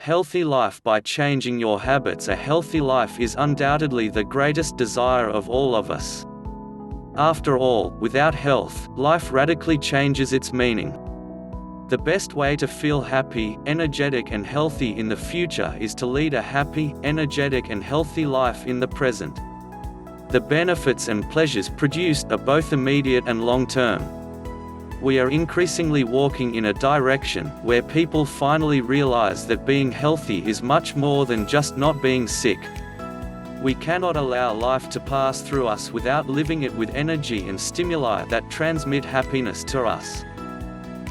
Healthy life by changing your habits. A healthy life is undoubtedly the greatest desire of all of us. After all, without health, life radically changes its meaning. The best way to feel happy, energetic and healthy in the future is to lead a happy, energetic and healthy life in the present. The benefits and pleasures produced are both immediate and long-term. We are increasingly walking in a direction where people finally realize that being healthy is much more than just not being sick. We cannot allow life to pass through us without living it with energy and stimuli that transmit happiness to us.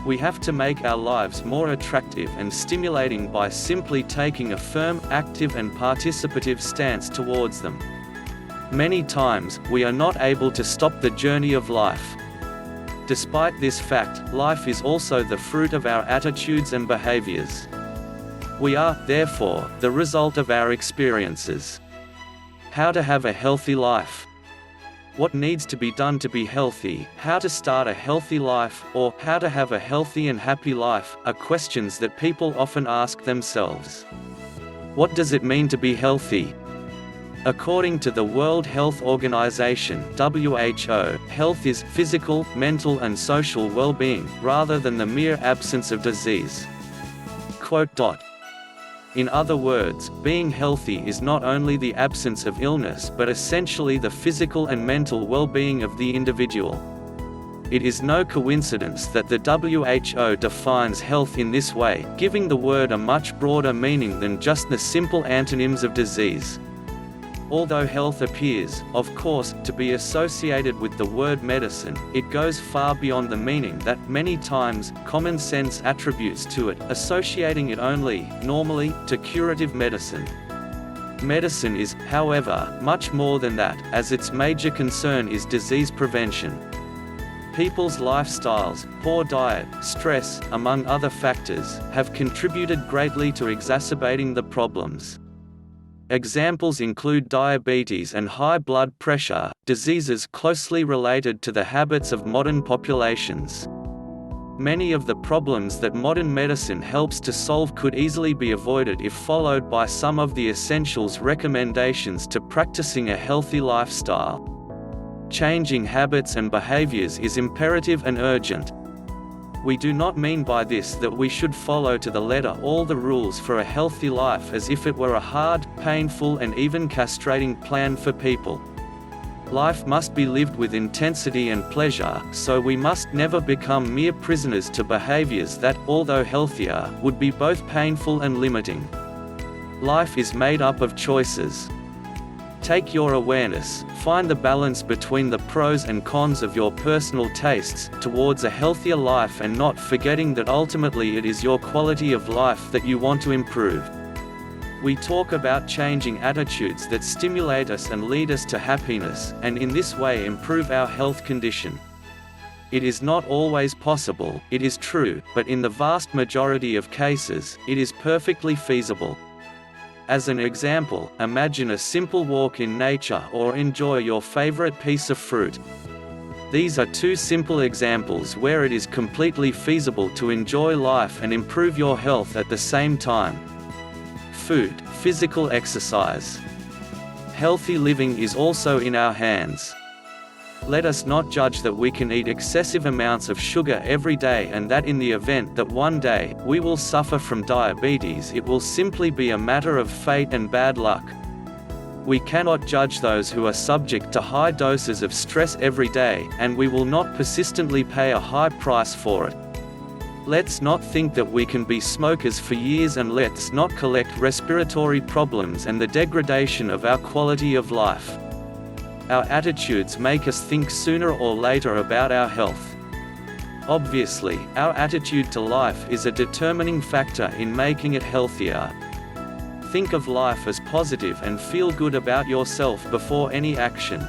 We have to make our lives more attractive and stimulating by simply taking a firm, active and participative stance towards them. Many times, we are not able to stop the journey of life. Despite this fact, life is also the fruit of our attitudes and behaviors. We are, therefore, the result of our experiences. How to have a healthy life. What needs to be done to be healthy, how to start a healthy life, or how to have a healthy and happy life, are questions that people often ask themselves. What does it mean to be healthy? According to the World Health Organization (WHO), health is physical, mental and social well-being, rather than the mere absence of disease. In other words, being healthy is not only the absence of illness but essentially the physical and mental well-being of the individual. It is no coincidence that the WHO defines health in this way, giving the word a much broader meaning than just the simple antonyms of disease. Although health appears, of course, to be associated with the word medicine, it goes far beyond the meaning that, many times, common sense attributes to it, associating it only, normally, to curative medicine. Medicine is, however, much more than that, as its major concern is disease prevention. People's lifestyles, poor diet, stress, among other factors, have contributed greatly to exacerbating the problems. Examples include diabetes and high blood pressure, diseases closely related to the habits of modern populations. Many of the problems that modern medicine helps to solve could easily be avoided if followed by some of the essentials recommendations to practicing a healthy lifestyle. Changing habits and behaviors is imperative and urgent. We do not mean by this that we should follow to the letter all the rules for a healthy life as if it were a hard, painful and even castrating plan for people. Life must be lived with intensity and pleasure, so we must never become mere prisoners to behaviors that, although healthier, would be both painful and limiting. Life is made up of choices. Take your awareness, find the balance between the pros and cons of your personal tastes, towards a healthier life and not forgetting that ultimately it is your quality of life that you want to improve. We talk about changing attitudes that stimulate us and lead us to happiness, and in this way improve our health condition. It is not always possible, it is true, but in the vast majority of cases, it is perfectly feasible. As an example, imagine a simple walk in nature or enjoy your favorite piece of fruit. These are two simple examples where it is completely feasible to enjoy life and improve your health at the same time. Food, physical exercise. Healthy living is also in our hands. Let us not judge that we can eat excessive amounts of sugar every day and that in the event that one day we will suffer from diabetes it will simply be a matter of fate and bad luck. We cannot judge those who are subject to high doses of stress every day, and we will not persistently pay a high price for it. Let's not think that we can be smokers for years, and let's not collect respiratory problems and the degradation of our quality of life. Our attitudes make us think sooner or later about our health. Obviously, our attitude to life is a determining factor in making it healthier. Think of life as positive and feel good about yourself before any action.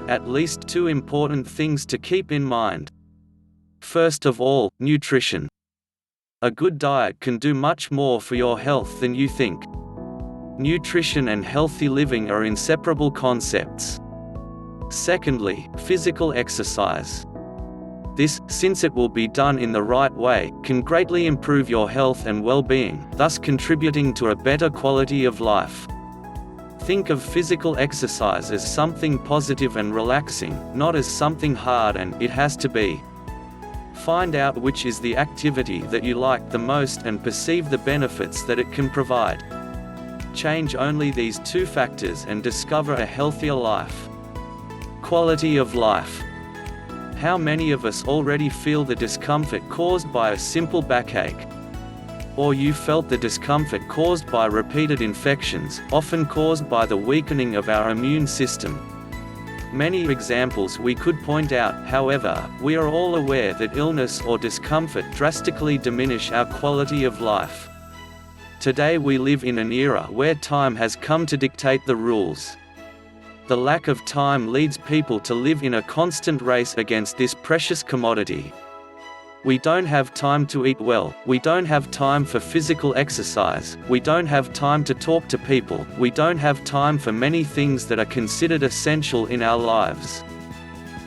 At least two important things to keep in mind. First of all, nutrition. A good diet can do much more for your health than you think. Nutrition and healthy living are inseparable concepts. Secondly, physical exercise. This, since it will be done in the right way, can greatly improve your health and well-being, thus contributing to a better quality of life. Think of physical exercise as something positive and relaxing, not as something hard and it has to be. Find out which is the activity that you like the most and perceive the benefits that it can provide. Change only these two factors and discover a healthier life. Quality of life. How many of us already feel the discomfort caused by a simple backache? Or you felt the discomfort caused by repeated infections, often caused by the weakening of our immune system. Many examples we could point out, however, we are all aware that illness or discomfort drastically diminish our quality of life. Today we live in an era where time has come to dictate the rules. The lack of time leads people to live in a constant race against this precious commodity. We don't have time to eat well, we don't have time for physical exercise, we don't have time to talk to people, we don't have time for many things that are considered essential in our lives.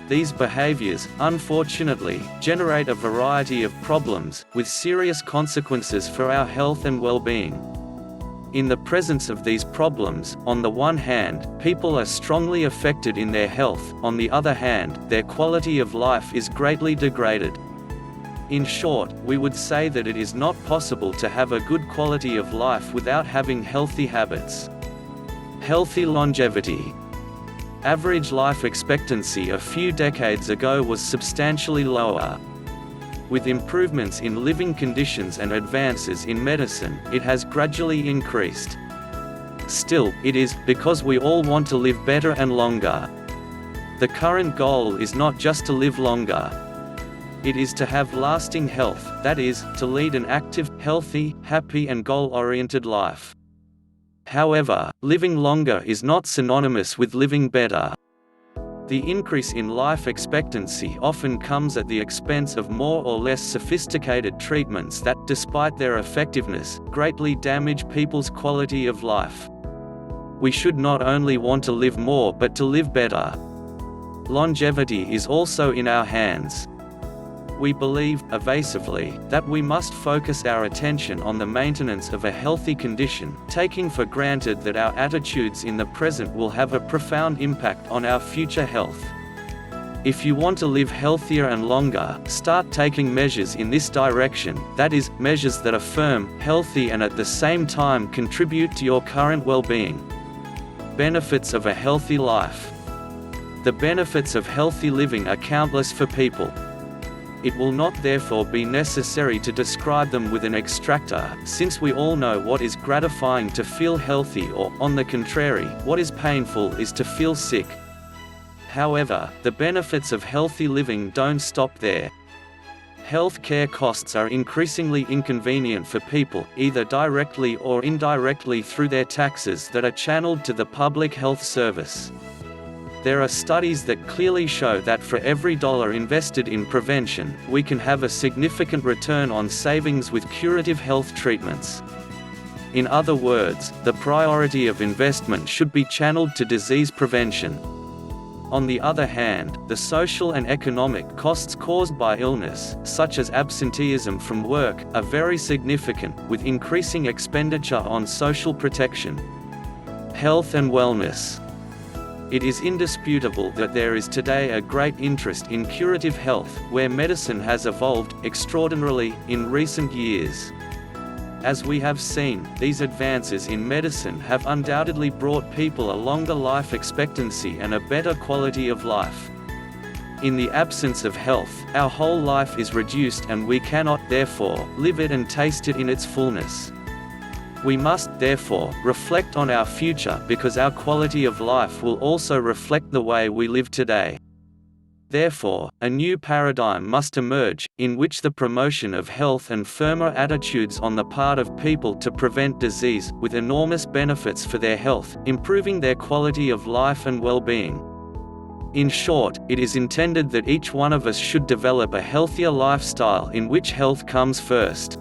These behaviors, unfortunately, generate a variety of problems, with serious consequences for our health and well-being. In the presence of these problems, on the one hand, people are strongly affected in their health, on the other hand, their quality of life is greatly degraded. In short, we would say that it is not possible to have a good quality of life without having healthy habits. Healthy longevity. Average life expectancy a few decades ago was substantially lower. With improvements in living conditions and advances in medicine, it has gradually increased. Still, it is, because we all want to live better and longer. The current goal is not just to live longer. It is to have lasting health, that is, to lead an active, healthy, happy and goal-oriented life. However, living longer is not synonymous with living better. The increase in life expectancy often comes at the expense of more or less sophisticated treatments that, despite their effectiveness, greatly damage people's quality of life. We should not only want to live more but to live better. Longevity is also in our hands. We believe, evasively, that we must focus our attention on the maintenance of a healthy condition, taking for granted that our attitudes in the present will have a profound impact on our future health. If you want to live healthier and longer, start taking measures in this direction, that is, measures that are firm, healthy and at the same time contribute to your current well-being. Benefits of a healthy life. The benefits of healthy living are countless for people. It will not therefore be necessary to describe them with an extractor, since we all know what is gratifying to feel healthy or, on the contrary, what is painful is to feel sick. However, the benefits of healthy living don't stop there. Health care costs are increasingly inconvenient for people, either directly or indirectly through their taxes that are channeled to the public health service. There are studies that clearly show that for every dollar invested in prevention, we can have a significant return on savings with curative health treatments. In other words, the priority of investment should be channeled to disease prevention. On the other hand, the social and economic costs caused by illness, such as absenteeism from work, are very significant, with increasing expenditure on social protection. Health and wellness. It is indisputable that there is today a great interest in curative health, where medicine has evolved extraordinarily in recent years. As we have seen, these advances in medicine have undoubtedly brought people a longer life expectancy and a better quality of life. In the absence of health, our whole life is reduced and we cannot, therefore, live it and taste it in its fullness. We must, therefore, reflect on our future because our quality of life will also reflect the way we live today. Therefore, a new paradigm must emerge, in which the promotion of health and firmer attitudes on the part of people to prevent disease, with enormous benefits for their health, improving their quality of life and well-being. In short, it is intended that each one of us should develop a healthier lifestyle in which health comes first.